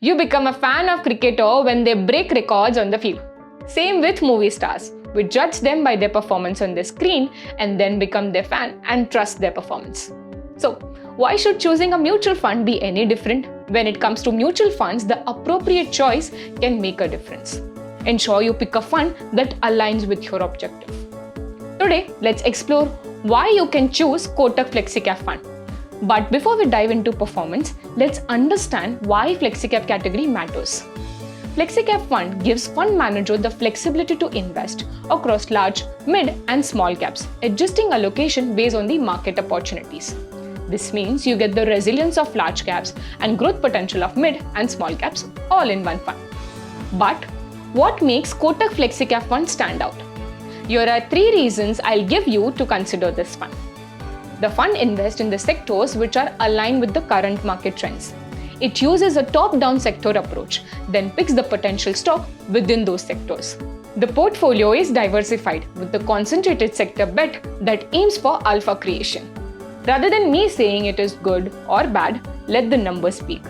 You become a fan of cricketer when they break records on the field. Same with movie stars. We judge them by their performance on the screen and then become their fan and trust their performance. So, why should choosing a mutual fund be any different? When it comes to mutual funds, the appropriate choice can make a difference. Ensure you pick a fund that aligns with your objective. Today, let's explore why you can choose Kotak Flexicap Fund. But before we dive into performance, let's understand why Flexicap category matters. Flexicap Fund gives fund manager the flexibility to invest across large, mid and small caps, adjusting allocation based on the market opportunities. This means you get the resilience of large caps and growth potential of mid and small caps all in one fund. But what makes Kotak Flexicap Fund stand out? Here are 3 reasons I'll give you to consider this fund. The fund invests in the sectors which are aligned with the current market trends. It uses a top-down sector approach, then picks the potential stock within those sectors. The portfolio is diversified with the concentrated sector bet that aims for alpha creation. Rather than me saying it is good or bad, let the numbers speak.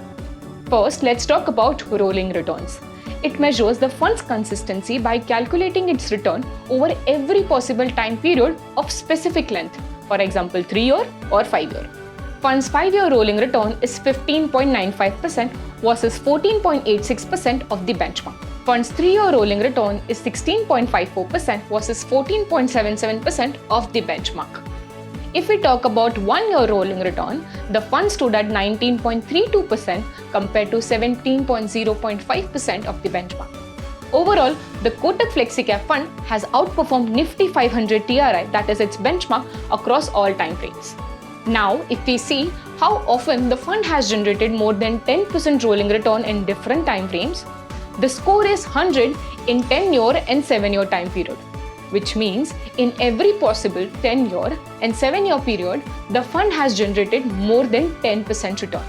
First, let's talk about rolling returns. It measures the fund's consistency by calculating its return over every possible time period of specific length, for example 3-year or 5-year. Fund's 5-year rolling return is 15.95% versus 14.86% of the benchmark. Fund's 3-year rolling return is 16.54% versus 14.77% of the benchmark. If we talk about 1-year rolling return, the fund stood at 19.32% compared to 17.05% of the benchmark. Overall, the Kotak Flexicap Fund has outperformed Nifty 500 TRI, that is its benchmark, across all time frames. Now, if we see how often the fund has generated more than 10% rolling return in different time frames, the score is 100 in 10-year and 7-year time period, which means in every possible 10-year and 7-year period, the fund has generated more than 10% return.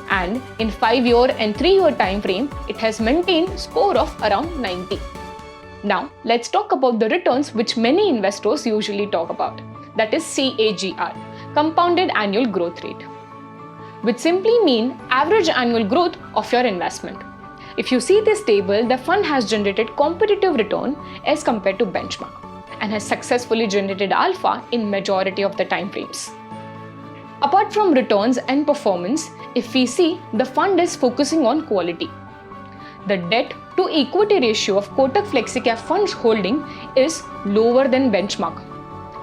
And in 5-year and 3-year time frame, it has maintained score of around 90. Now, let's talk about the returns which many investors usually talk about, that is CAGR, Compounded Annual Growth Rate, which simply mean average annual growth of your investment. If you see this table, the fund has generated competitive return as compared to benchmark and has successfully generated alpha in majority of the time frames. Apart from returns and performance, if we see, the fund is focusing on quality. The debt to equity ratio of Kotak Flexicap Fund's holding is lower than benchmark,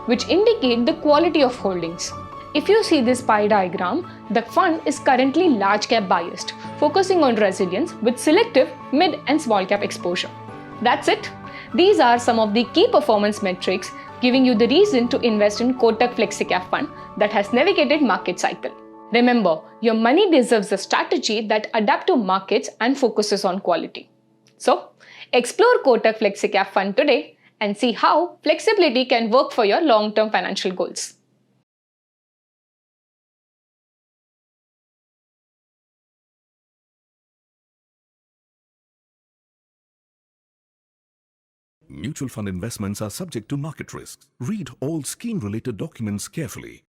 which indicate the quality of holdings. If you see this pie diagram, the fund is currently large cap biased, focusing on resilience with selective mid and small cap exposure. That's it. These are some of the key performance metrics giving you the reason to invest in Kotak Flexicap Fund that has navigated market cycle. Remember, your money deserves a strategy that adapts to markets and focuses on quality. So, explore Kotak Flexicap Fund today and see how flexibility can work for your long-term financial goals. Mutual fund investments are subject to market risks. Read all scheme-related documents carefully.